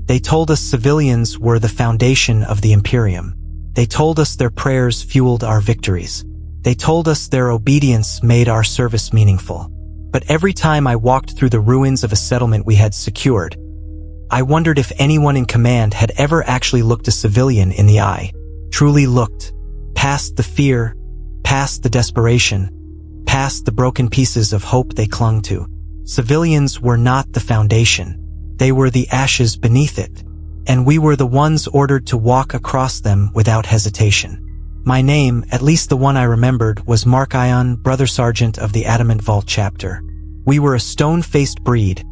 They told us civilians were the foundation of the Imperium. They told us their prayers fueled our victories. They told us their obedience made our service meaningful. But every time I walked through the ruins of a settlement we had secured, I wondered if anyone in command had ever actually looked a civilian in the eye. Truly looked. Past the fear, past the desperation, past the broken pieces of hope they clung to. Civilians were not the foundation. They were the ashes beneath it. And we were the ones ordered to walk across them without hesitation. My name, at least the one I remembered, was Mark Ion, Brother Sergeant of the Adamant Vault chapter. We were a stone-faced breed,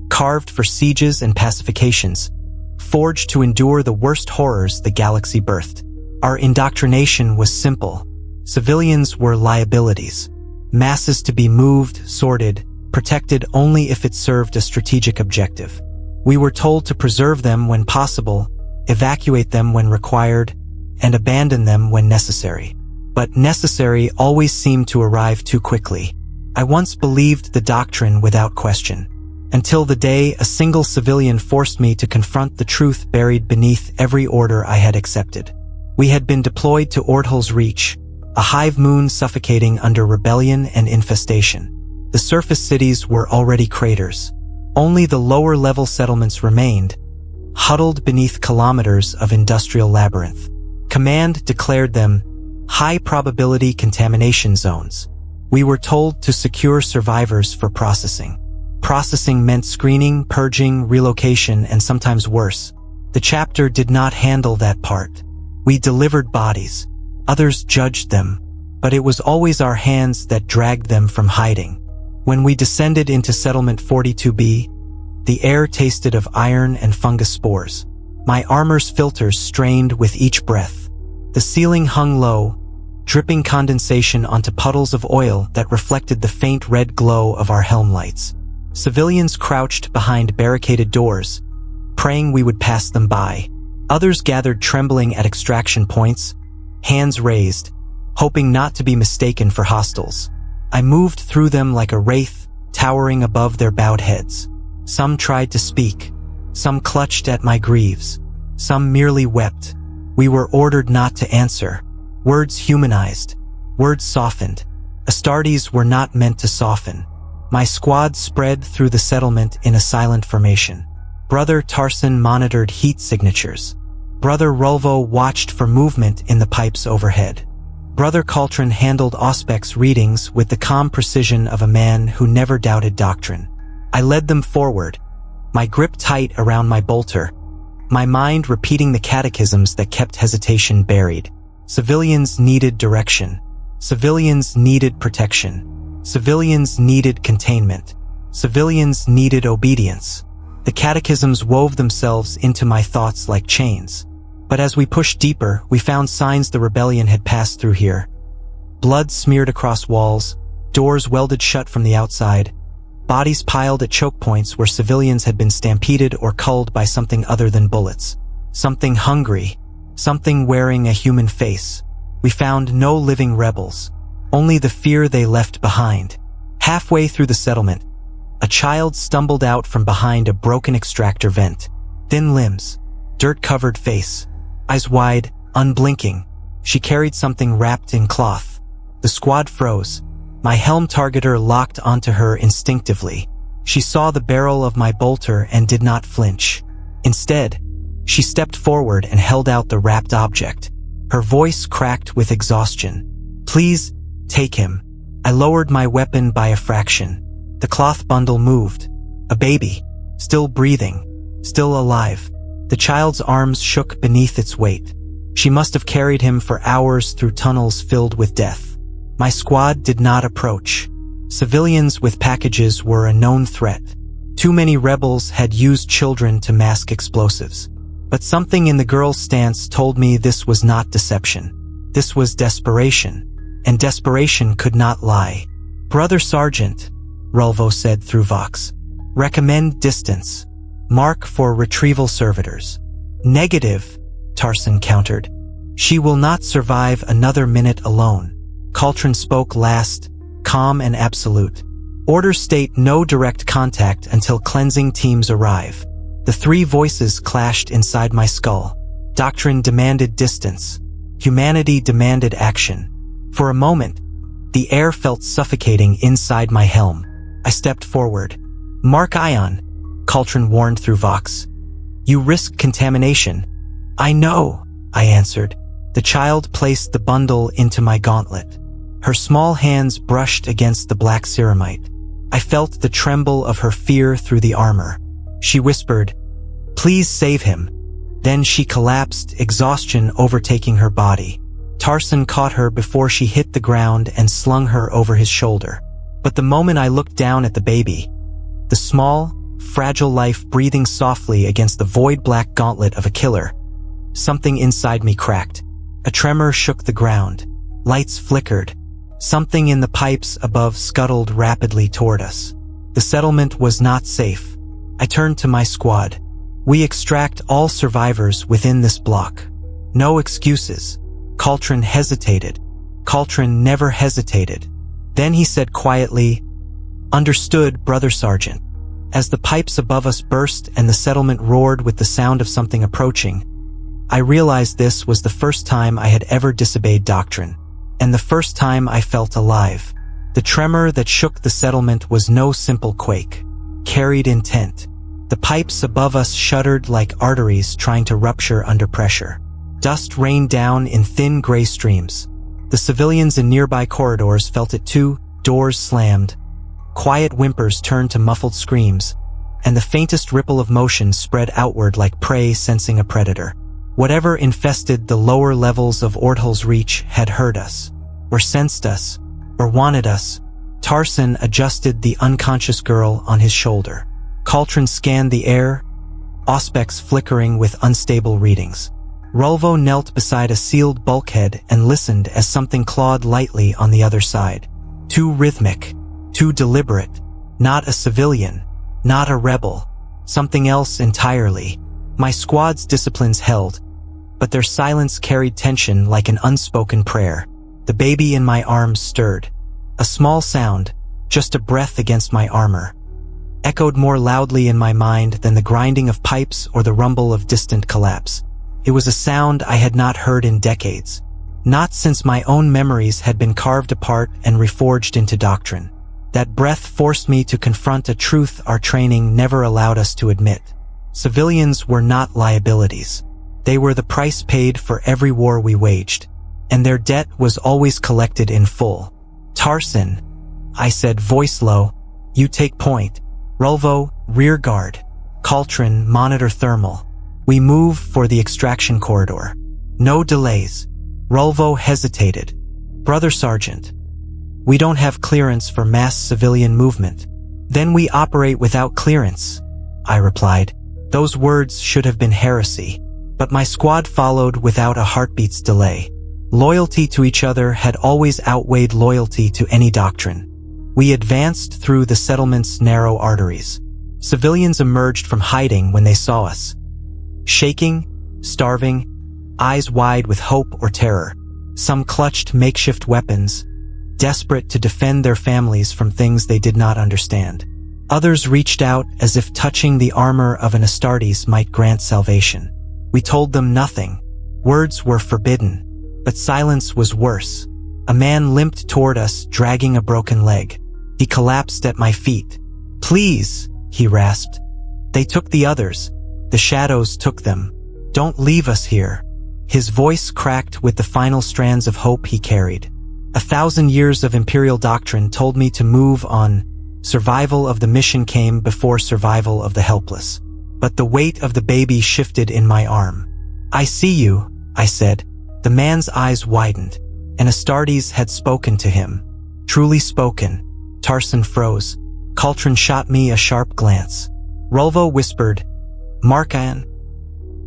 carved for sieges and pacifications, forged to endure the worst horrors the galaxy birthed. Our indoctrination was simple. Civilians were liabilities. Masses to be moved, sorted, protected only if it served a strategic objective. We were told to preserve them when possible, evacuate them when required, and abandon them when necessary. But necessary always seemed to arrive too quickly. I once believed the doctrine without question, until the day a single civilian forced me to confront the truth buried beneath every order I had accepted. We had been deployed to Ordhal's Reach, a hive moon suffocating under rebellion and infestation. The surface cities were already craters. Only the lower-level settlements remained, huddled beneath kilometers of industrial labyrinth. Command declared them high-probability contamination zones. We were told to secure survivors for processing. Processing meant screening, purging, relocation, and sometimes worse. The chapter did not handle that part. We delivered bodies. Others judged them, but it was always our hands that dragged them from hiding. When we descended into Settlement 42B, the air tasted of iron and fungus spores. My armor's filters strained with each breath. The ceiling hung low, dripping condensation onto puddles of oil that reflected the faint red glow of our helm lights. Civilians crouched behind barricaded doors, praying we would pass them by. Others gathered trembling at extraction points, hands raised, hoping not to be mistaken for hostiles. I moved through them like a wraith, towering above their bowed heads. Some tried to speak. Some clutched at my greaves. Some merely wept. We were ordered not to answer. Words humanized. Words softened. Astartes were not meant to soften. My squad spread through the settlement in a silent formation. Brother Tarson monitored heat signatures. Brother Rulvo watched for movement in the pipes overhead. Brother Caltron handled Auspec's readings with the calm precision of a man who never doubted doctrine. I led them forward, my grip tight around my bolter, my mind repeating the catechisms that kept hesitation buried. Civilians needed direction. Civilians needed protection. Civilians needed containment. Civilians needed obedience. The catechisms wove themselves into my thoughts like chains. But as we pushed deeper, we found signs the rebellion had passed through here. Blood smeared across walls, doors welded shut from the outside, bodies piled at choke points where civilians had been stampeded or culled by something other than bullets. Something hungry, something wearing a human face. We found no living rebels, only the fear they left behind. Halfway through the settlement, a child stumbled out from behind a broken extractor vent. Thin limbs, dirt-covered face, eyes wide, unblinking. She carried something wrapped in cloth. The squad froze. My helm targeter locked onto her instinctively. She saw the barrel of my bolter and did not flinch. Instead, she stepped forward and held out the wrapped object. Her voice cracked with exhaustion. "Please, take him." I lowered my weapon by a fraction. The cloth bundle moved. A baby, still breathing, still alive. The child's arms shook beneath its weight. She must have carried him for hours through tunnels filled with death. My squad did not approach. Civilians with packages were a known threat. Too many rebels had used children to mask explosives. But something in the girl's stance told me this was not deception. This was desperation, and desperation could not lie. "Brother Sergeant," Rulvo said through Vox. "Recommend distance. Mark for retrieval servitors." "Negative," Tarson countered. "She will not survive another minute alone." Caltron spoke last, calm and absolute. "Orders state no direct contact until cleansing teams arrive. The three voices clashed inside my skull. Doctrine demanded distance. Humanity demanded action. For a moment, the air felt suffocating inside my helm. I stepped forward. "Mark Ion," Caltrin warned through Vox. "You risk contamination." "I know," I answered. The child placed the bundle into my gauntlet. Her small hands brushed against the black ceramite. I felt the tremble of her fear through the armor. She whispered, "Please save him." Then she collapsed, exhaustion overtaking her body. Tarson caught her before she hit the ground and slung her over his shoulder. But the moment I looked down at the baby, the small, fragile life breathing softly against the void-black gauntlet of a killer, something inside me cracked. A tremor shook the ground. Lights flickered. Something in the pipes above scuttled rapidly toward us. The settlement was not safe. I turned to my squad. "We extract all survivors within this block. No excuses." Caltrin hesitated. Caltrin never hesitated. Then he said quietly, "Understood, Brother Sergeant." As the pipes above us burst and the settlement roared with the sound of something approaching, I realized this was the first time I had ever disobeyed doctrine, and the first time I felt alive. The tremor that shook the settlement was no simple quake, carried intent. The pipes above us shuddered like arteries trying to rupture under pressure. Dust rained down in thin gray streams. The civilians in nearby corridors felt it too. Doors slammed. Quiet whimpers turned to muffled screams, and the faintest ripple of motion spread outward like prey sensing a predator. Whatever infested the lower levels of Orthal's reach had heard us, or sensed us, or wanted us. Tarson adjusted the unconscious girl on his shoulder. Caltrin scanned the air, auspex flickering with unstable readings. Rolvo knelt beside a sealed bulkhead and listened as something clawed lightly on the other side. Too rhythmic, too deliberate. Not a civilian, not a rebel, something else entirely. My squad's disciplines held, but their silence carried tension like an unspoken prayer. The baby in my arms stirred. A small sound, just a breath against my armor, echoed more loudly in my mind than the grinding of pipes or the rumble of distant collapse. It was a sound I had not heard in decades, not since my own memories had been carved apart and reforged into doctrine. That breath forced me to confront a truth our training never allowed us to admit. Civilians were not liabilities. They were the price paid for every war we waged, and their debt was always collected in full. "Tarson," I said, voice low, "you take point. Rolvo, rear guard. Caltrin, monitor thermal. We move for the extraction corridor. No delays." Rolvo hesitated. "Brother Sergeant, we don't have clearance for mass civilian movement." "Then we operate without clearance," I replied. Those words should have been heresy, but my squad followed without a heartbeat's delay. Loyalty to each other had always outweighed loyalty to any doctrine. We advanced through the settlement's narrow arteries. Civilians emerged from hiding when they saw us. Shaking, starving, eyes wide with hope or terror. Some clutched makeshift weapons, desperate to defend their families from things they did not understand. Others reached out as if touching the armor of an Astartes might grant salvation. We told them nothing. Words were forbidden, but silence was worse. A man limped toward us, dragging a broken leg. He collapsed at my feet. "Please," he rasped. "They took the others. The shadows took them. Don't leave us here." His voice cracked with the final strands of hope he carried. 1,000 years of Imperial doctrine told me to move on. Survival of the mission came before survival of the helpless. But the weight of the baby shifted in my arm. "I see you," I said. The man's eyes widened, and Astartes had spoken to him. Truly spoken. Tarson froze. Caltrin shot me a sharp glance. Rolvo whispered, "Markan,"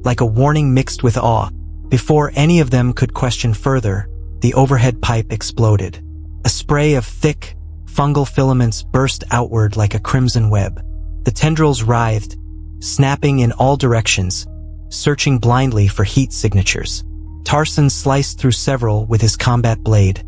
like a warning mixed with awe. Before any of them could question further, the overhead pipe exploded. A spray of thick, fungal filaments burst outward like a crimson web. The tendrils writhed, snapping in all directions, searching blindly for heat signatures. Tarson sliced through several with his combat blade,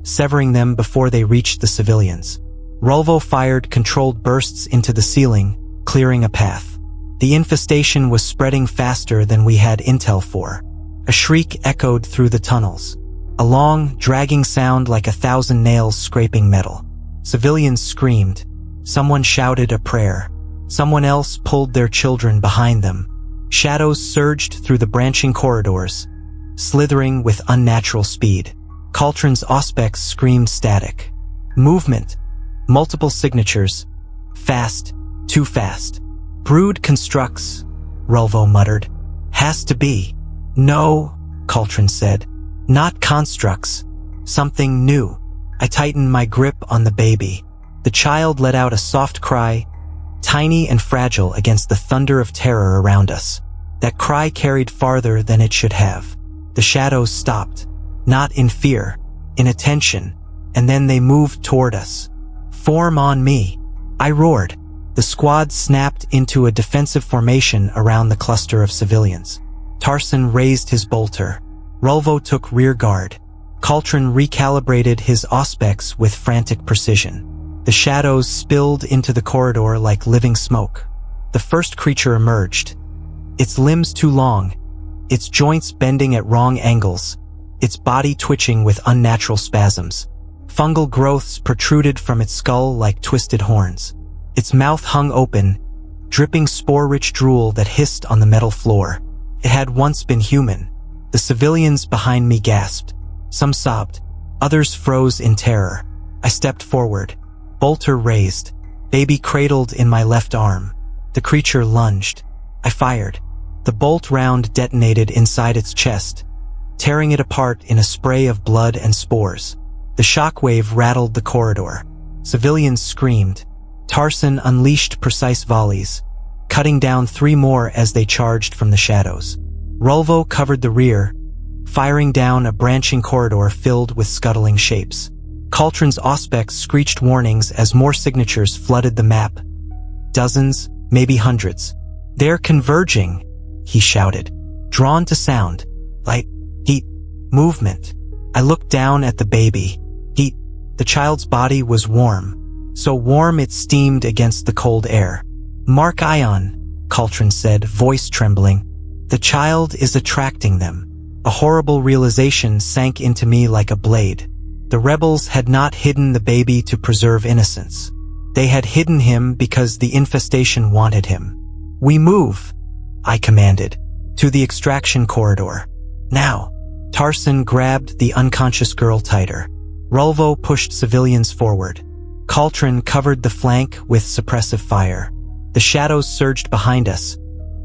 severing them before they reached the civilians. Rolvo fired controlled bursts into the ceiling, clearing a path. The infestation was spreading faster than we had intel for. A shriek echoed through the tunnels. A long, dragging sound like 1,000 nails scraping metal. Civilians screamed. Someone shouted a prayer. Someone else pulled their children behind them. Shadows surged through the branching corridors, slithering with unnatural speed. Cauldron's auspex screamed static. Movement. Multiple signatures. Fast. Too fast. Brood constructs, Rolvo muttered. Has to be. No, Cauldron said. Not constructs. Something new. I tightened my grip on the baby. The child let out a soft cry, tiny and fragile against the thunder of terror around us. That cry carried farther than it should have. The shadows stopped, not in fear, in attention, and then they moved toward us. Form on me. I roared. The squad snapped into a defensive formation around the cluster of civilians. Tarson raised his bolter. Rolvo took rear guard. Cauldron recalibrated his auspex with frantic precision. The shadows spilled into the corridor like living smoke. The first creature emerged. Its limbs too long, its joints bending at wrong angles, its body twitching with unnatural spasms. Fungal growths protruded from its skull like twisted horns. Its mouth hung open, dripping spore-rich drool that hissed on the metal floor. It had once been human. The civilians behind me gasped. Some sobbed. Others froze in terror. I stepped forward. Bolter raised. Baby cradled in my left arm. The creature lunged. I fired. The bolt round detonated inside its chest, tearing it apart in a spray of blood and spores. The shockwave rattled the corridor. Civilians screamed. Tarson unleashed precise volleys, cutting down 3 more as they charged from the shadows. Rolvo covered the rear, firing down a branching corridor filled with scuttling shapes. Cauldron's auspex screeched warnings as more signatures flooded the map. Dozens, maybe hundreds. They're converging, he shouted. Drawn to sound. Light. Heat. Movement. I looked down at the baby. Heat. The child's body was warm. So warm it steamed against the cold air. Mark Ion, Cauldron said, voice trembling. The child is attracting them. A horrible realization sank into me like a blade. The rebels had not hidden the baby to preserve innocence. They had hidden him because the infestation wanted him. We move, I commanded, to the extraction corridor. Now. Tarson grabbed the unconscious girl tighter. Rolvo pushed civilians forward. Cauldron covered the flank with suppressive fire. The shadows surged behind us,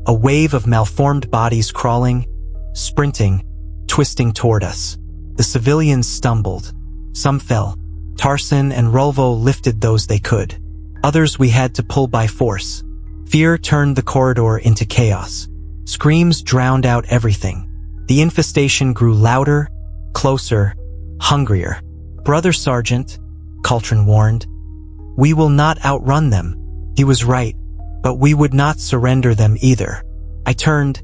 a wave of malformed bodies crawling, sprinting, twisting toward us. The civilians stumbled. Some fell. Tarson and Rolvo lifted those they could. Others we had to pull by force. Fear turned the corridor into chaos. Screams drowned out everything. The infestation grew louder, closer, hungrier. Brother Sergeant, Cauldron warned, we will not outrun them. He was right, but we would not surrender them either. I turned,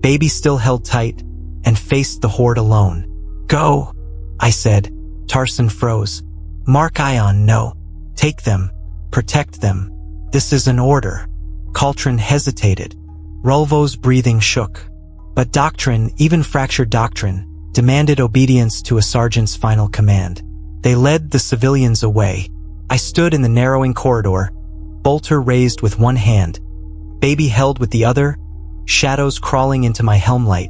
baby still held tight, and faced the horde alone. Go, I said. Tarson froze. Mark Ion, no. Take them. Protect them. This is an order. Cauldron hesitated. Rolvo's breathing shook. But doctrine, even fractured doctrine, demanded obedience to a sergeant's final command. They led the civilians away. I stood in the narrowing corridor, bolter raised with one hand, baby held with the other, shadows crawling into my helm light,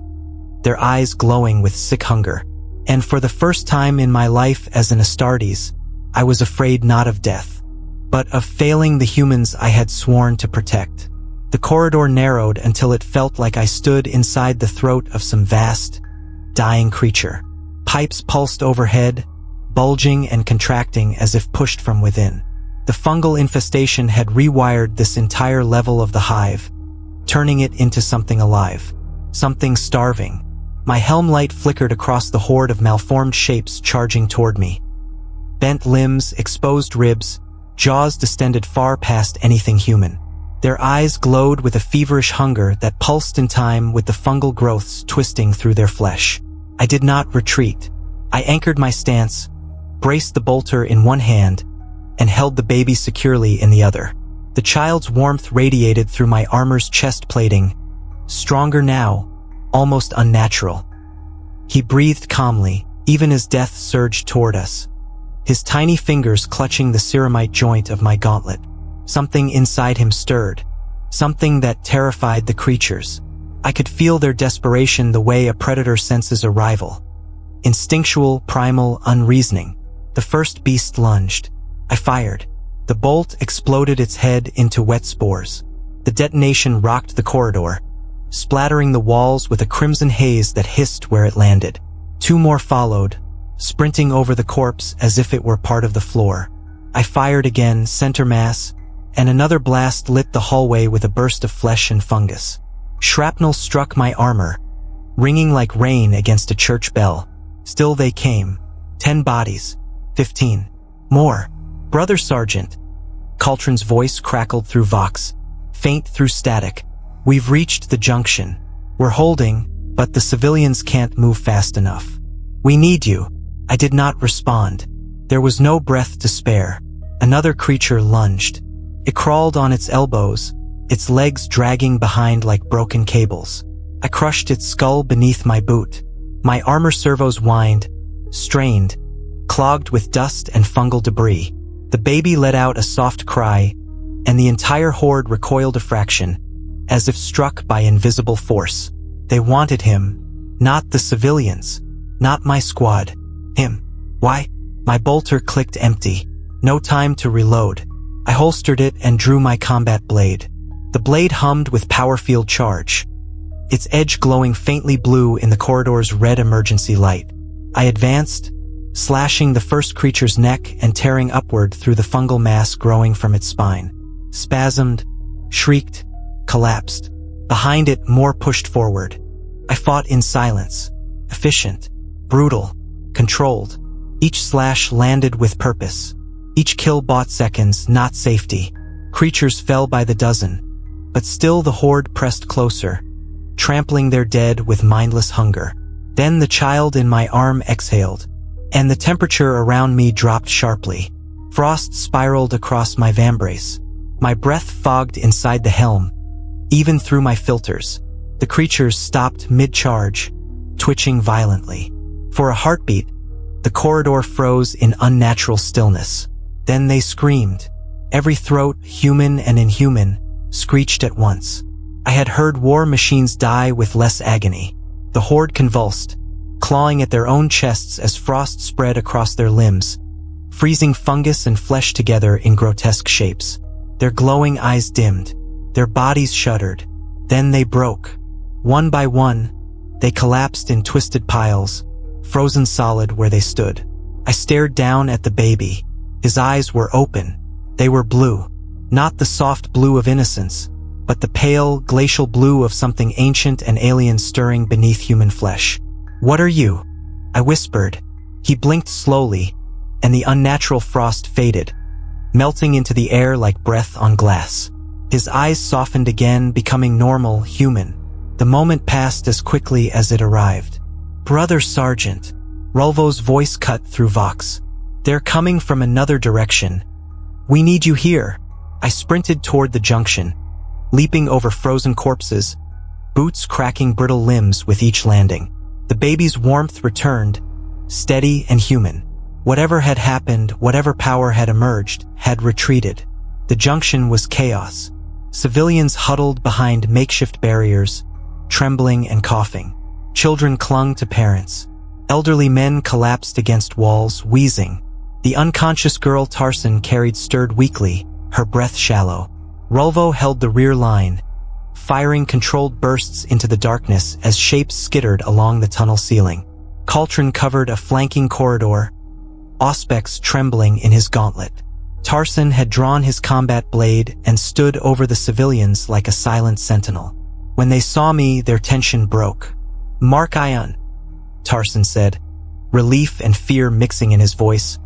their eyes glowing with sick hunger. And for the first time in my life as an Astartes, I was afraid not of death, but of failing the humans I had sworn to protect. The corridor narrowed until it felt like I stood inside the throat of some vast, dying creature. Pipes pulsed overhead, bulging and contracting as if pushed from within. The fungal infestation had rewired this entire level of the hive, turning it into something alive, something starving. My helm light flickered across the horde of malformed shapes charging toward me. Bent limbs, exposed ribs, jaws distended far past anything human. Their eyes glowed with a feverish hunger that pulsed in time with the fungal growths twisting through their flesh. I did not retreat. I anchored my stance, braced the bolter in one hand, and held the baby securely in the other. The child's warmth radiated through my armor's chest plating, stronger now, almost unnatural. He breathed calmly, even as death surged toward us, his tiny fingers clutching the ceramite joint of my gauntlet. Something inside him stirred, something that terrified the creatures. I could feel their desperation the way a predator senses a rival. Instinctual, primal, unreasoning. The first beast lunged. I fired. The bolt exploded its head into wet spores. The detonation rocked the corridor, splattering the walls with a crimson haze that hissed where it landed. Two more followed, sprinting over the corpse as if it were part of the floor. I fired again, center mass, and another blast lit the hallway with a burst of flesh and fungus. Shrapnel struck my armor, ringing like rain against a church bell. Still they came. 10 bodies. 15. More. Brother Sergeant. Caltron's voice crackled through Vox, faint through static. We've reached the junction. We're holding, but the civilians can't move fast enough. We need you. I did not respond. There was no breath to spare. Another creature lunged. It crawled on its elbows, its legs dragging behind like broken cables. I crushed its skull beneath my boot. My armor servos whined, strained, clogged with dust and fungal debris. The baby let out a soft cry, and the entire horde recoiled a fraction, as if struck by invisible force. They wanted him, not the civilians, not my squad. Him. Why? My bolter clicked empty. No time to reload. I holstered it and drew my combat blade. The blade hummed with power field charge, its edge glowing faintly blue in the corridor's red emergency light. I advanced, slashing the first creature's neck and tearing upward through the fungal mass growing from its spine. Spasmed, shrieked, collapsed. Behind it, more pushed forward. I fought in silence, efficient, brutal, controlled. Each slash landed with purpose. Each kill bought seconds, not safety. Creatures fell by the dozen, but still the horde pressed closer, trampling their dead with mindless hunger. Then the child in my arm exhaled, and the temperature around me dropped sharply. Frost spiraled across my vambrace. My breath fogged inside the helm, even through my filters. The creatures stopped mid-charge, twitching violently. For a heartbeat, the corridor froze in unnatural stillness. Then they screamed. Every throat, human and inhuman, screeched at once. I had heard war machines die with less agony. The horde convulsed, clawing at their own chests as frost spread across their limbs, freezing fungus and flesh together in grotesque shapes. Their glowing eyes dimmed. Their bodies shuddered. Then they broke. One by one, they collapsed in twisted piles, frozen solid where they stood. I stared down at the baby. His eyes were open. They were blue. Not the soft blue of innocence, but the pale, glacial blue of something ancient and alien stirring beneath human flesh. "What are you?" I whispered. He blinked slowly, and the unnatural frost faded, melting into the air like breath on glass. His eyes softened again, becoming normal, human. The moment passed as quickly as it arrived. "Brother Sergeant," Rolvo's voice cut through Vox. "They're coming from another direction. We need you here." I sprinted toward the junction, leaping over frozen corpses, boots cracking brittle limbs with each landing. The baby's warmth returned, steady and human. Whatever had happened, whatever power had emerged, had retreated. The junction was chaos. Civilians huddled behind makeshift barriers, trembling and coughing. Children clung to parents. Elderly men collapsed against walls, wheezing. The unconscious girl Tarson carried stirred weakly, her breath shallow. Rolvo held the rear line, firing controlled bursts into the darkness as shapes skittered along the tunnel ceiling. Caltron covered a flanking corridor, Auspex trembling in his gauntlet. Tarson had drawn his combat blade and stood over the civilians like a silent sentinel. When they saw me, their tension broke. "Mark Ion," Tarson said, relief and fear mixing in his voice.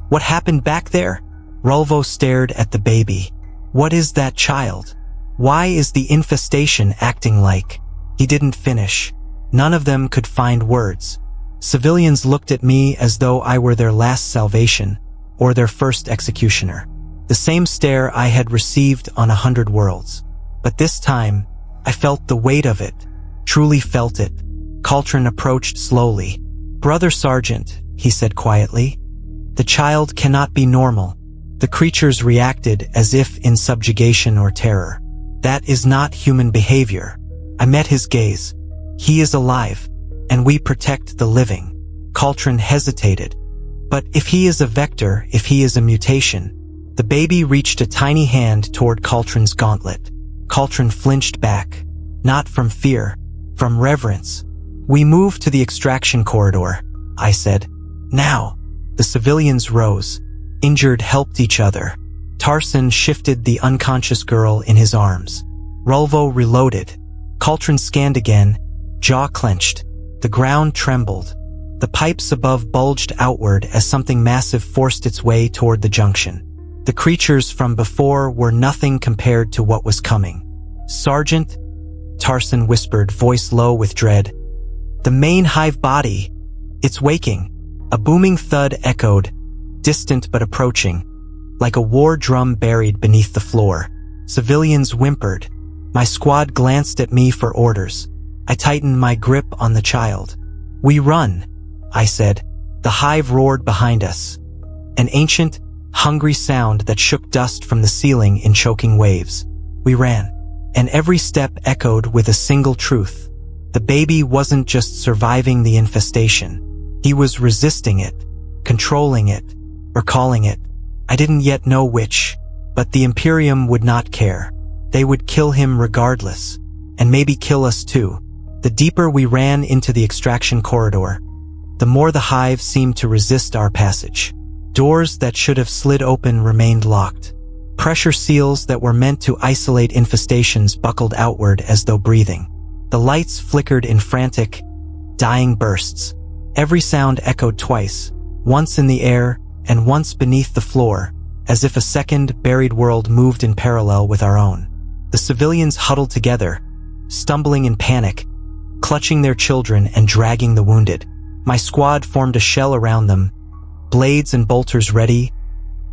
"What happened back there?" Rolvo stared at the baby. "What is that child? Why is the infestation acting like?" He didn't finish. None of them could find words. Civilians looked at me as though I were their last salvation, or their first executioner. the same stare I had received on 100 worlds. But this time, I felt the weight of it, truly felt it. Cauldron approached slowly. "Brother Sergeant," he said quietly, "the child cannot be normal." The creatures reacted as if in subjugation or terror. "That is not human behavior." I met his gaze. "He is alive, and we protect the living." Cauldron hesitated. "But if he is a vector, if he is a mutation?" The baby reached a tiny hand toward Cauldron's gauntlet. Cauldron flinched back, not from fear, from reverence. "We move to the extraction corridor," I said. "Now." The civilians rose. Injured helped each other. Tarson shifted the unconscious girl in his arms. Rolvo reloaded. Cauldron scanned again, jaw clenched. The ground trembled. The pipes above bulged outward as something massive forced its way toward the junction. The creatures from before were nothing compared to what was coming. "Sergeant," Tarson whispered, voice low with dread. "The main hive body. It's waking." A booming thud echoed, distant but approaching, like a war drum buried beneath the floor. Civilians whimpered. My squad glanced at me for orders. I tightened my grip on the child. "We run," I said. The hive roared behind us. An ancient, hungry sound that shook dust from the ceiling in choking waves. We ran, and every step echoed with a single truth. The baby wasn't just surviving the infestation. He was resisting it, controlling it, recalling it. I didn't yet know which, but the Imperium would not care. They would kill him regardless, and maybe kill us too. The deeper we ran into the extraction corridor, the more the hive seemed to resist our passage. Doors that should have slid open remained locked. Pressure seals that were meant to isolate infestations buckled outward as though breathing. The lights flickered in frantic, dying bursts. Every sound echoed twice, once in the air and once beneath the floor, as if a second, buried world moved in parallel with our own. The civilians huddled together, stumbling in panic, clutching their children and dragging the wounded. My squad formed a shell around them, blades and bolters ready,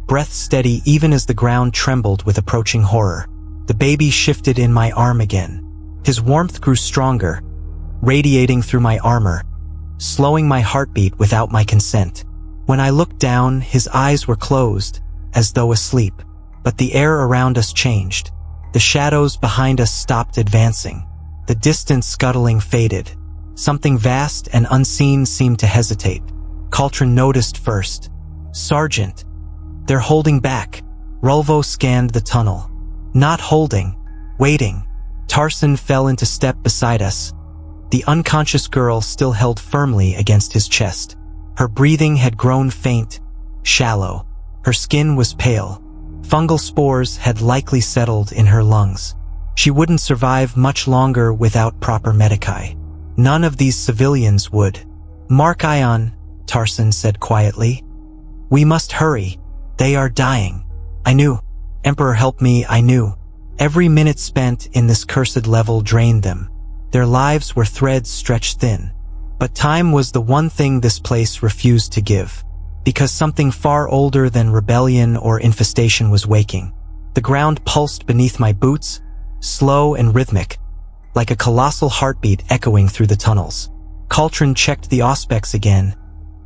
breath steady even as the ground trembled with approaching horror. The baby shifted in my arm again. His warmth grew stronger, radiating through my armor, slowing my heartbeat without my consent. When I looked down, his eyes were closed, as though asleep. But the air around us changed. The shadows behind us stopped advancing. The distant scuttling faded. Something vast and unseen seemed to hesitate. Cauldron noticed first. "Sergeant, they're holding back." Rolvo scanned the tunnel. Not holding, waiting. Tarson fell into step beside us. The unconscious girl still held firmly against his chest. Her breathing had grown faint, shallow. Her skin was pale. Fungal spores had likely settled in her lungs. She wouldn't survive much longer without proper medici. None of these civilians would. "Mark Ion," Tarson said quietly. "We must hurry. They are dying." I knew. Emperor help me, I knew. Every minute spent in this cursed level drained them. Their lives were threads stretched thin. But time was the one thing this place refused to give. Because something far older than rebellion or infestation was waking. The ground pulsed beneath my boots, slow and rhythmic, like a colossal heartbeat echoing through the tunnels. Cauldron checked the auspex again,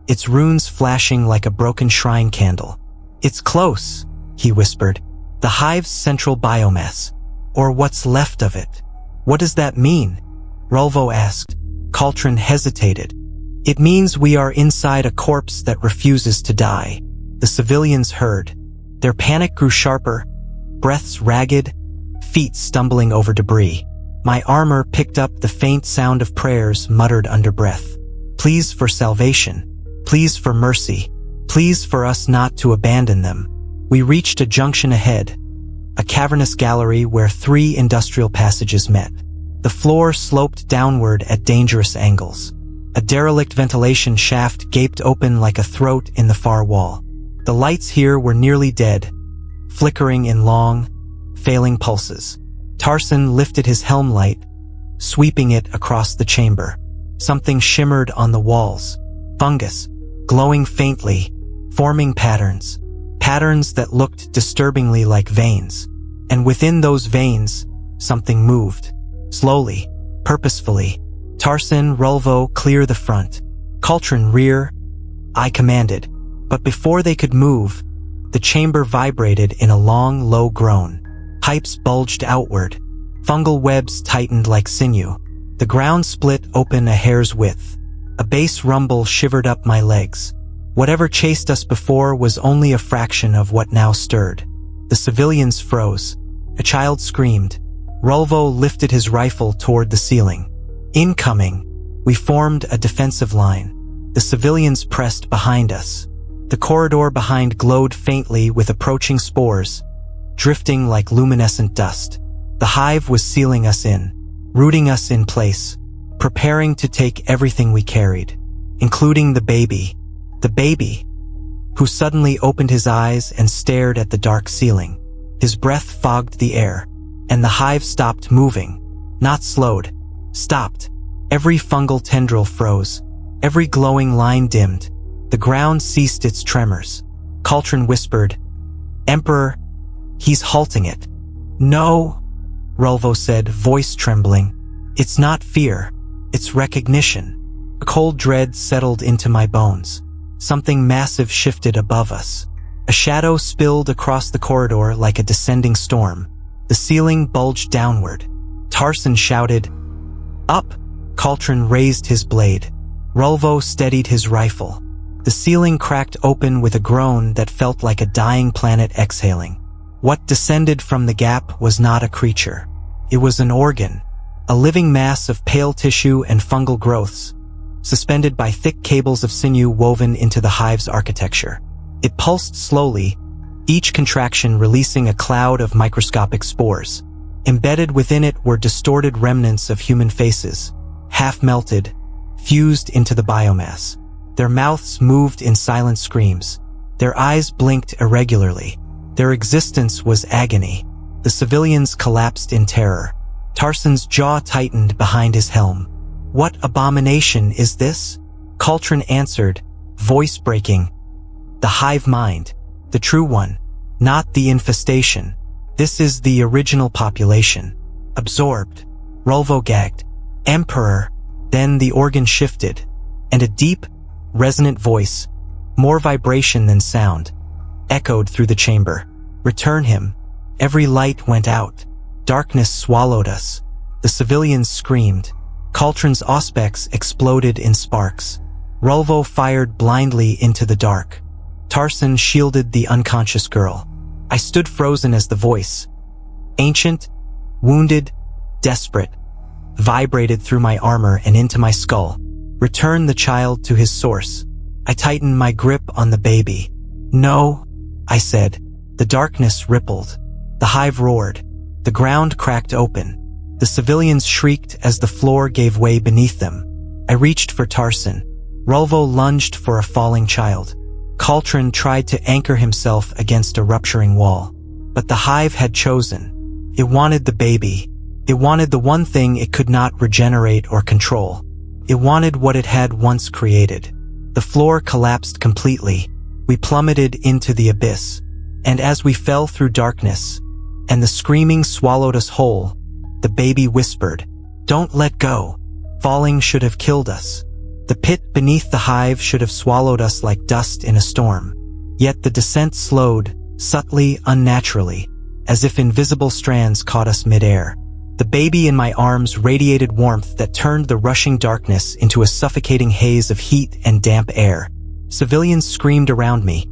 its runes flashing like a broken shrine candle. "It's close," he whispered. "The hive's central biomass, or what's left of it." "What does that mean?" Rolvo asked. Cauldron hesitated. "It means we are inside a corpse that refuses to die." The civilians heard. Their panic grew sharper, breaths ragged, feet stumbling over debris. My armor picked up the faint sound of prayers muttered under breath. Please for salvation. Please for mercy. Please for us not to abandon them. We reached a junction ahead, a cavernous gallery where 3 industrial passages met. The floor sloped downward at dangerous angles. A derelict ventilation shaft gaped open like a throat in the far wall. The lights here were nearly dead, flickering in long, failing pulses. Tarson lifted his helm light, sweeping it across the chamber. Something shimmered on the walls. Fungus, glowing faintly, forming patterns patterns that looked disturbingly like veins. And within those veins, something moved. Slowly, purposefully. Tarson, Rolvo, clear the front. Coltrane, rear. I commanded. But before they could move, the chamber vibrated in a long, low groan. Pipes bulged outward. Fungal webs tightened like sinew. The ground split open a hair's width. A bass rumble shivered up my legs. Whatever chased us before was only a fraction of what now stirred. The civilians froze. A child screamed. Rolvo lifted his rifle toward the ceiling. Incoming. We formed a defensive line. The civilians pressed behind us. The corridor behind glowed faintly with approaching spores, drifting like luminescent dust. The hive was sealing us in, rooting us in place, preparing to take everything we carried, including the baby, who suddenly opened his eyes and stared at the dark ceiling. His breath fogged the air, and the hive stopped moving, not slowed, stopped. Every fungal tendril froze, every glowing line dimmed. The ground ceased its tremors. Coltrane whispered, "Emperor, he's halting it." "No," Rolvo said, voice trembling. "It's not fear, it's recognition." A cold dread settled into my bones. Something massive shifted above us. A shadow spilled across the corridor like a descending storm. The ceiling bulged downward. Tarson shouted, "Up!" Coltrane raised his blade. Rolvo steadied his rifle. The ceiling cracked open with a groan that felt like a dying planet exhaling. What descended from the gap was not a creature. It was an organ, a living mass of pale tissue and fungal growths, suspended by thick cables of sinew woven into the hive's architecture. It pulsed slowly, each contraction releasing a cloud of microscopic spores. Embedded within it were distorted remnants of human faces, half-melted, fused into the biomass. Their mouths moved in silent screams. Their eyes blinked irregularly. Their existence was agony. The civilians collapsed in terror. Tarson's jaw tightened behind his helm. "What abomination is this?" Coltrane answered, voice breaking. "The hive mind. The true one. Not the infestation. This is the original population. Absorbed." Rolvo gagged. "Emperor." Then the organ shifted, and a deep, resonant voice, more vibration than sound, echoed through the chamber. "Return him." Every light went out. Darkness swallowed us. The civilians screamed. Coltrane's auspex exploded in sparks. Rolvo fired blindly into the dark. Tarson shielded the unconscious girl. I stood frozen as the voice, ancient, wounded, desperate, vibrated through my armor and into my skull. "Return the child to his source." I tightened my grip on the baby. "No," I said. The darkness rippled. The hive roared. The ground cracked open. The civilians shrieked as the floor gave way beneath them. I reached for Tarson. Rolvo lunged for a falling child. Coltrane tried to anchor himself against a rupturing wall. But the hive had chosen. It wanted the baby. It wanted the one thing it could not regenerate or control. It wanted what it had once created. The floor collapsed completely. We plummeted into the abyss. And as we fell through darkness, and the screaming swallowed us whole, the baby whispered, "Don't let go. Falling should have killed us. The pit beneath the hive should have swallowed us like dust in a storm." Yet the descent slowed, subtly, unnaturally, as if invisible strands caught us midair. The baby in my arms radiated warmth that turned the rushing darkness into a suffocating haze of heat and damp air. Civilians screamed around me,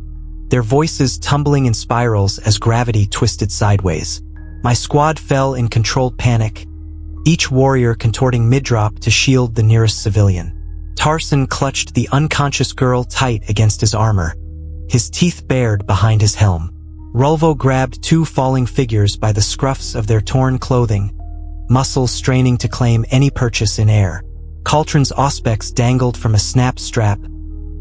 their voices tumbling in spirals as gravity twisted sideways. My squad fell in controlled panic, each warrior contorting mid-drop to shield the nearest civilian. Tarson clutched the unconscious girl tight against his armor, his teeth bared behind his helm. Rolvo grabbed two falling figures by the scruffs of their torn clothing, muscles straining to claim any purchase in air. Coltrane's auspex dangled from a snap strap,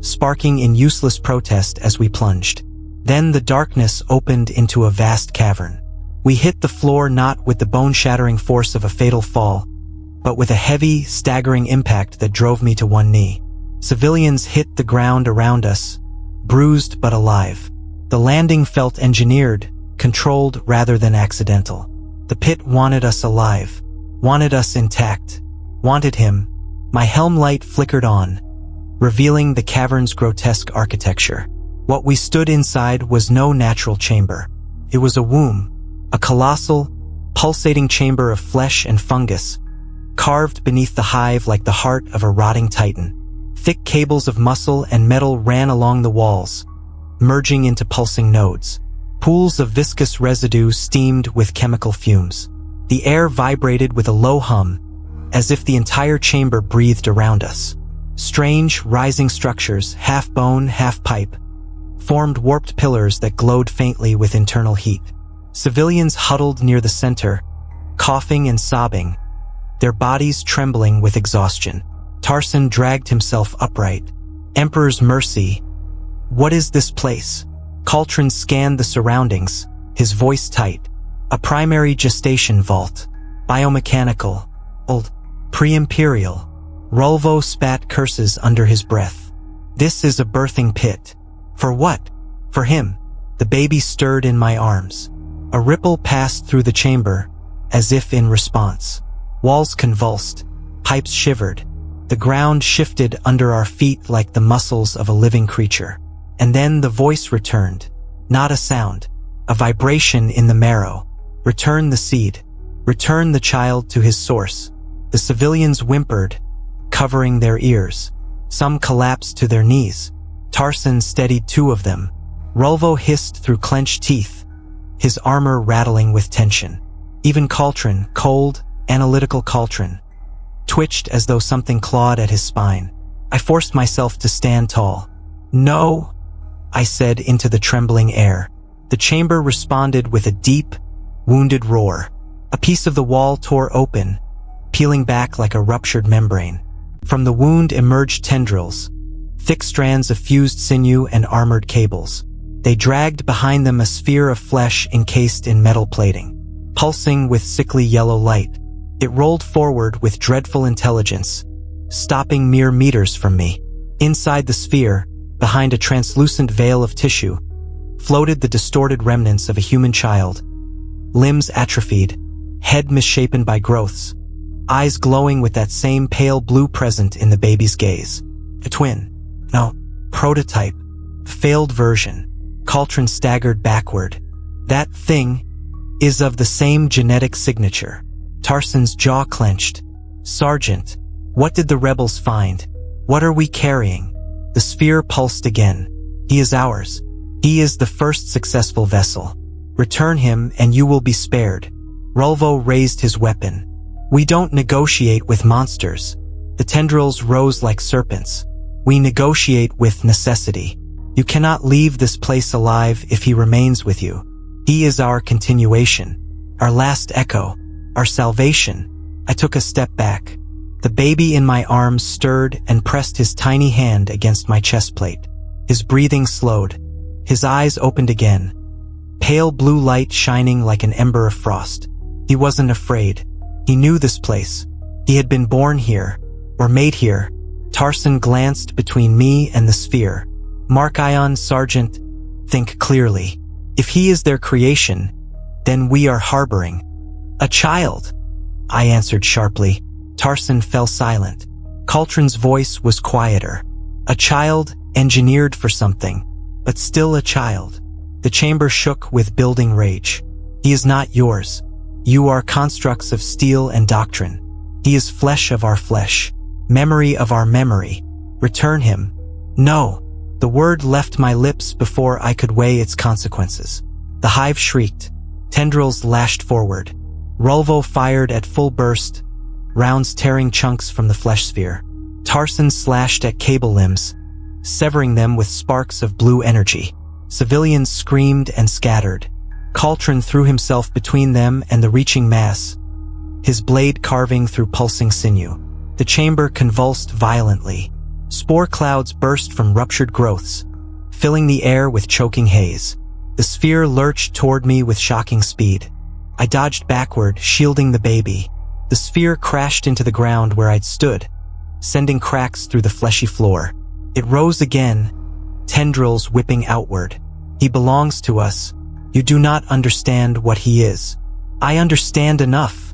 sparking in useless protest as we plunged. Then the darkness opened into a vast cavern. We hit the floor not with the bone-shattering force of a fatal fall, but with a heavy, staggering impact that drove me to one knee. Civilians hit the ground around us, bruised but alive. The landing felt engineered, controlled rather than accidental. The pit wanted us alive, wanted us intact, wanted him. My helm light flickered on, revealing the cavern's grotesque architecture. What we stood inside was no natural chamber. It was a womb, a colossal, pulsating chamber of flesh and fungus, carved beneath the hive like the heart of a rotting titan. Thick cables of muscle and metal ran along the walls, merging into pulsing nodes. Pools of viscous residue steamed with chemical fumes. The air vibrated with a low hum, as if the entire chamber breathed around us. Strange, rising structures, half bone, half pipe, formed warped pillars that glowed faintly with internal heat. Civilians huddled near the center, coughing and sobbing, their bodies trembling with exhaustion. Tarson dragged himself upright. Emperor's mercy. What is this place? Coltrane scanned the surroundings, his voice tight. A primary gestation vault. Biomechanical. Old. Pre-Imperial. Rolvo spat curses under his breath. This is a birthing pit. For what? For him. The baby stirred in my arms. A ripple passed through the chamber, as if in response. Walls convulsed. Pipes shivered. The ground shifted under our feet like the muscles of a living creature. And then the voice returned. Not a sound. A vibration in the marrow. Return the seed. Return the child to his source. The civilians whimpered, covering their ears. Some collapsed to their knees. Tarson steadied two of them. Rolvo hissed through clenched teeth, his armor rattling with tension. Even Coltrane, cold, analytical Coltrane, twitched as though something clawed at his spine. I forced myself to stand tall. No, I said into the trembling air. The chamber responded with a deep, wounded roar. A piece of the wall tore open, peeling back like a ruptured membrane. From the wound emerged tendrils, thick strands of fused sinew and armored cables. They dragged behind them a sphere of flesh encased in metal plating, pulsing with sickly yellow light. It rolled forward with dreadful intelligence, stopping mere meters from me. Inside the sphere, behind a translucent veil of tissue, floated the distorted remnants of a human child, limbs atrophied, head misshapen by growths, eyes glowing with that same pale blue present in the baby's gaze. A twin. No, prototype. Failed version. Coltrane staggered backward. That thing is of the same genetic signature. Tarson's jaw clenched. Sergeant, what did the rebels find? What are we carrying? The sphere pulsed again. He is ours. He is the first successful vessel. Return him and you will be spared. Rolvo raised his weapon. We don't negotiate with monsters. The tendrils rose like serpents. We negotiate with necessity. You cannot leave this place alive if he remains with you. He is our continuation, our last echo, our salvation. I took a step back. The baby in my arms stirred and pressed his tiny hand against my chest plate. His breathing slowed. His eyes opened again, pale blue light shining like an ember of frost. He wasn't afraid. He knew this place. He had been born here, or made here. Tarson glanced between me and the sphere. Mark Ion, Sergeant, think clearly. If he is their creation, then we are harboring a child. I answered sharply. Tarson fell silent. Coltrane's voice was quieter. A child engineered for something, but still a child. The chamber shook with building rage. He is not yours. You are constructs of steel and doctrine. He is flesh of our flesh, memory of our memory. Return him. No. The word left my lips before I could weigh its consequences. The hive shrieked. Tendrils lashed forward. Rolvo fired at full burst, rounds tearing chunks from the flesh sphere. Tarson slashed at cable limbs, severing them with sparks of blue energy. Civilians screamed and scattered. Coltrane threw himself between them and the reaching mass, his blade carving through pulsing sinew. The chamber convulsed violently. Spore clouds burst from ruptured growths, filling the air with choking haze. The sphere lurched toward me with shocking speed. I dodged backward, shielding the baby. The sphere crashed into the ground where I'd stood, sending cracks through the fleshy floor. It rose again, tendrils whipping outward. He belongs to us. You do not understand what he is." "I understand enough,"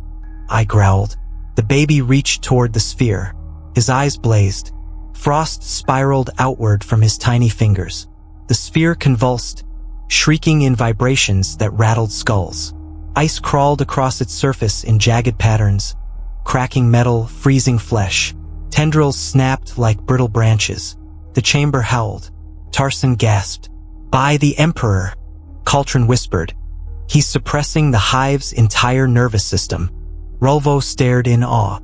I growled. The baby reached toward the sphere. His eyes blazed. Frost spiraled outward from his tiny fingers. The sphere convulsed, shrieking in vibrations that rattled skulls. Ice crawled across its surface in jagged patterns, cracking metal, freezing flesh. Tendrils snapped like brittle branches. The chamber howled. Tarson gasped. "By the Emperor," Cauldron whispered. "He's suppressing the hive's entire nervous system." Rolvo stared in awe.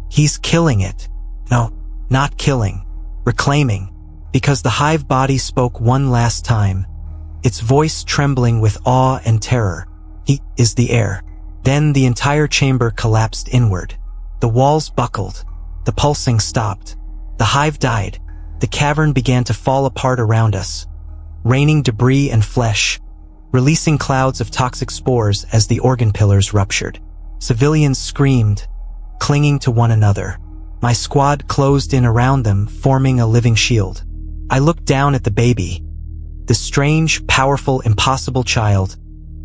"He's killing it." "No, not killing. Reclaiming." Because the hive body spoke one last time, its voice trembling with awe and terror. "He is the heir." Then the entire chamber collapsed inward. The walls buckled. The pulsing stopped. The hive died. The cavern began to fall apart around us, raining debris and flesh, releasing clouds of toxic spores as the organ pillars ruptured. Civilians screamed, clinging to one another. My squad closed in around them, forming a living shield. I looked down at the baby, the strange, powerful, impossible child,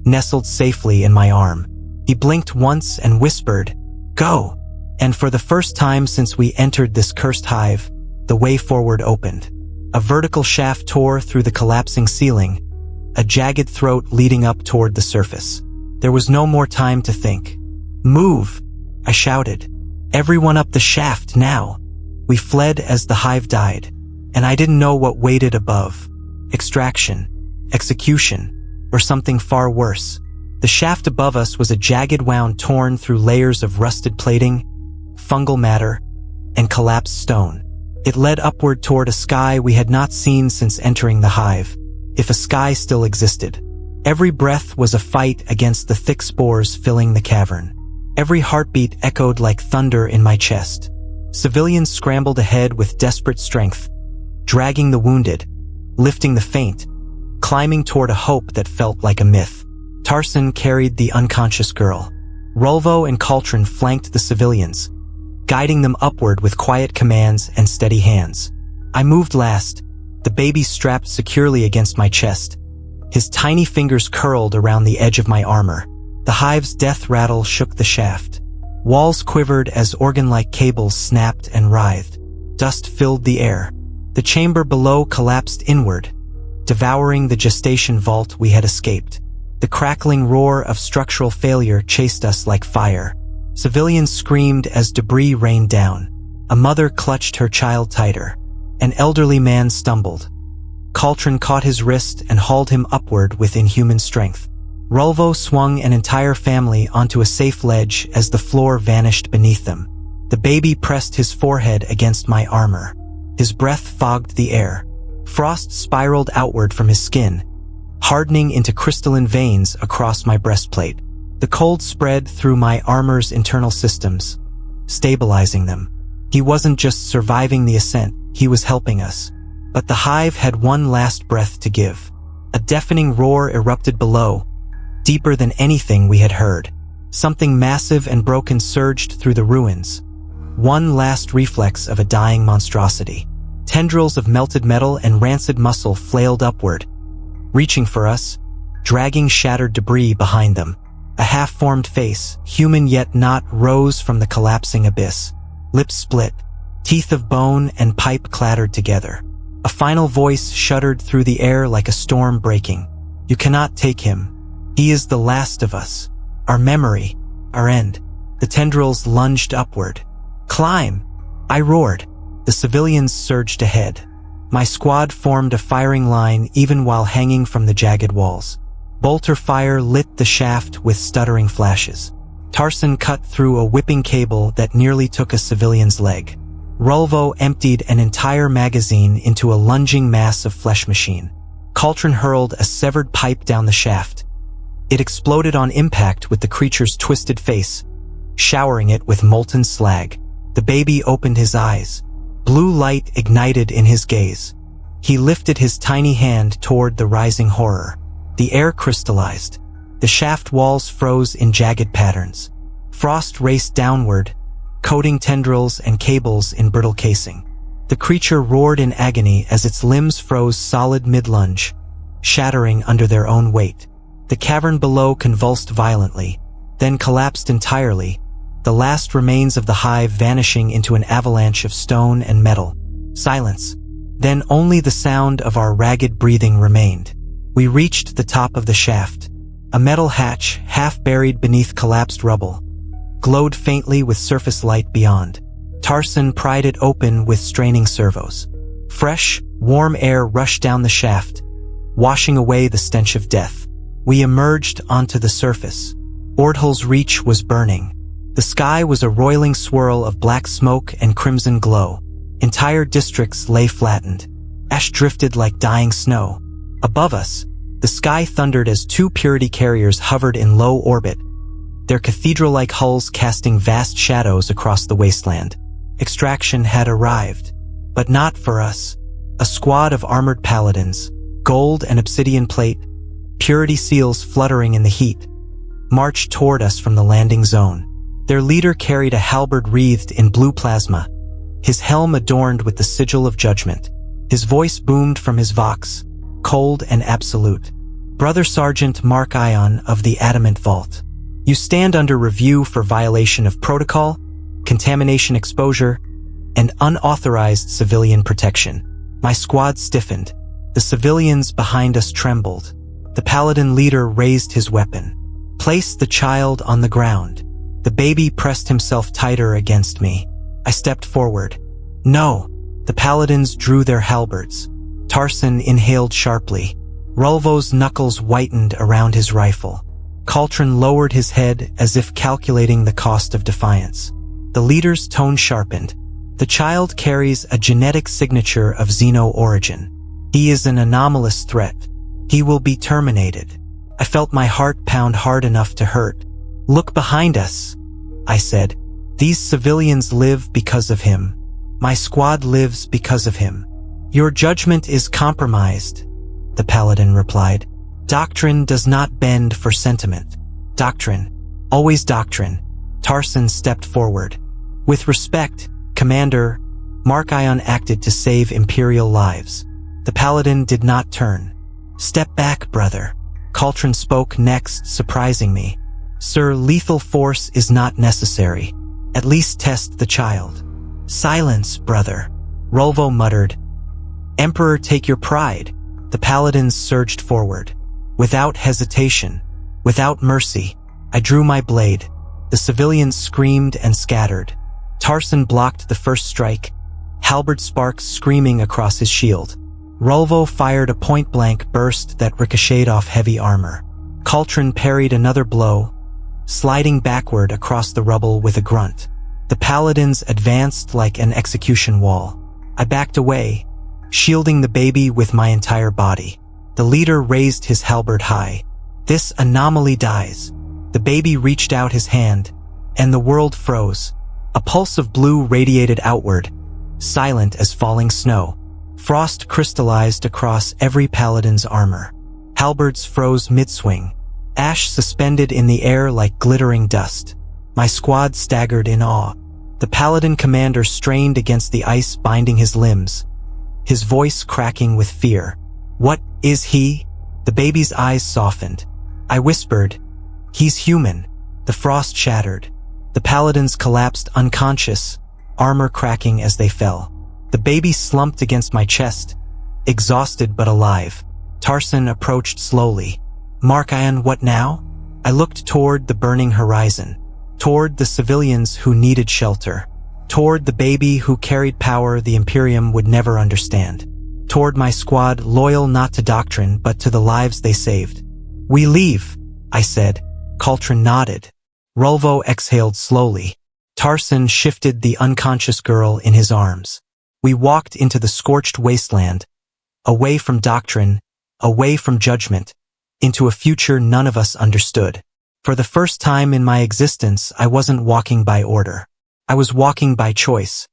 nestled safely in my arm. He blinked once and whispered, "Go!" And for the first time since we entered this cursed hive, the way forward opened. A vertical shaft tore through the collapsing ceiling, a jagged throat leading up toward the surface. There was no more time to think. "Move!" I shouted. "Everyone up the shaft now!" We fled as the hive died, and I didn't know what waited above. Extraction, execution, or something far worse. The shaft above us was a jagged wound torn through layers of rusted plating, fungal matter, and collapsed stone. It led upward toward a sky we had not seen since entering the hive, if a sky still existed. Every breath was a fight against the thick spores filling the cavern. Every heartbeat echoed like thunder in my chest. Civilians scrambled ahead with desperate strength, dragging the wounded, lifting the faint, climbing toward a hope that felt like a myth. Tarson carried the unconscious girl. Rolvo and Cauldron flanked the civilians, guiding them upward with quiet commands and steady hands. I moved last, the baby strapped securely against my chest. His tiny fingers curled around the edge of my armor. The hive's death rattle shook the shaft. Walls quivered as organ-like cables snapped and writhed. Dust filled the air. The chamber below collapsed inward, devouring the gestation vault we had escaped. The crackling roar of structural failure chased us like fire. Civilians screamed as debris rained down. A mother clutched her child tighter. An elderly man stumbled. Cauldron caught his wrist and hauled him upward with inhuman strength. Rolvo swung an entire family onto a safe ledge as the floor vanished beneath them. The baby pressed his forehead against my armor. His breath fogged the air. Frost spiraled outward from his skin, hardening into crystalline veins across my breastplate. The cold spread through my armor's internal systems, stabilizing them. He wasn't just surviving the ascent, he was helping us. But the hive had one last breath to give. A deafening roar erupted below, deeper than anything we had heard. Something massive and broken surged through the ruins, one last reflex of a dying monstrosity. Tendrils of melted metal and rancid muscle flailed upward, reaching for us, dragging shattered debris behind them. A half-formed face, human yet not, rose from the collapsing abyss. Lips split, teeth of bone and pipe clattered together. A final voice shuddered through the air like a storm breaking. "You cannot take him. He is the last of us. Our memory, our end." The tendrils lunged upward. "Climb!" I roared. The civilians surged ahead. My squad formed a firing line even while hanging from the jagged walls. Bolter fire lit the shaft with stuttering flashes. Tarson cut through a whipping cable that nearly took a civilian's leg. Rolvo emptied an entire magazine into a lunging mass of flesh machine. Cauldron hurled a severed pipe down the shaft. It exploded on impact with the creature's twisted face, showering it with molten slag. The baby opened his eyes. Blue light ignited in his gaze. He lifted his tiny hand toward the rising horror. The air crystallized. The shaft walls froze in jagged patterns. Frost raced downward, coating tendrils and cables in brittle casing. The creature roared in agony as its limbs froze solid mid-lunge, shattering under their own weight. The cavern below convulsed violently, then collapsed entirely, the last remains of the hive vanishing into an avalanche of stone and metal. Silence. Then only the sound of our ragged breathing remained. We reached the top of the shaft. A metal hatch, half buried beneath collapsed rubble, glowed faintly with surface light beyond. Tarson pried it open with straining servos. Fresh, warm air rushed down the shaft, washing away the stench of death. We emerged onto the surface. Ordhal's reach was burning. The sky was a roiling swirl of black smoke and crimson glow. Entire districts lay flattened. Ash drifted like dying snow. Above us, the sky thundered as two purity carriers hovered in low orbit, their cathedral-like hulls casting vast shadows across the wasteland. Extraction had arrived, but not for us. A squad of armored paladins, gold and obsidian plate, purity seals fluttering in the heat, marched toward us from the landing zone. Their leader carried a halberd wreathed in blue plasma, his helm adorned with the sigil of judgment. His voice boomed from his vox, cold and absolute. Brother Sergeant Mark Ion of the Adamant Vault. You stand under review for violation of protocol, contamination exposure, and unauthorized civilian protection. My squad stiffened. The civilians behind us trembled. The paladin leader raised his weapon. Place the child on the ground. The baby pressed himself tighter against me. I stepped forward. No. The paladins drew their halberds. Tarson inhaled sharply. Rolvo's knuckles whitened around his rifle. Coltron lowered his head as if calculating the cost of defiance. The leader's tone sharpened. The child carries a genetic signature of xeno origin. He is an anomalous threat. He will be terminated. I felt my heart pound hard enough to hurt. Look behind us, I said. These civilians live because of him. My squad lives because of him. Your judgment is compromised, the paladin replied. Doctrine does not bend for sentiment. Doctrine. Always doctrine. Tarson stepped forward. With respect, Commander, Mark Ion acted to save Imperial lives. The paladin did not turn. Step back, brother. Coltron spoke next, surprising me. Sir, lethal force is not necessary. At least test the child. Silence, brother. Rolvo muttered. Emperor, take your pride. The paladins surged forward. Without hesitation, without mercy, I drew my blade. The civilians screamed and scattered. Tarson blocked the first strike, halberd sparks screaming across his shield. Rolvo fired a point-blank burst that ricocheted off heavy armor. Coltron parried another blow, sliding backward across the rubble with a grunt. The paladins advanced like an execution wall. I backed away, shielding the baby with my entire body. The leader raised his halberd high. This anomaly dies. The baby reached out his hand, and the world froze. A pulse of blue radiated outward, silent as falling snow. Frost crystallized across every paladin's armor. Halberds froze mid-swing. Ash suspended in the air like glittering dust. My squad staggered in awe. The paladin commander strained against the ice binding his limbs, his voice cracking with fear. What is he? The baby's eyes softened. I whispered, he's human. The frost shattered. The paladins collapsed unconscious, armor cracking as they fell. The baby slumped against my chest, exhausted but alive. Tarson approached slowly. Mark Ion, what now? I looked toward the burning horizon, toward the civilians who needed shelter, toward the baby who carried power the Imperium would never understand, toward my squad loyal not to doctrine but to the lives they saved. We leave, I said. Coltron nodded. Rolvo exhaled slowly. Tarson shifted the unconscious girl in his arms. We walked into the scorched wasteland, away from doctrine, away from judgment, into a future none of us understood. For the first time in my existence, I wasn't walking by order. I was walking by choice.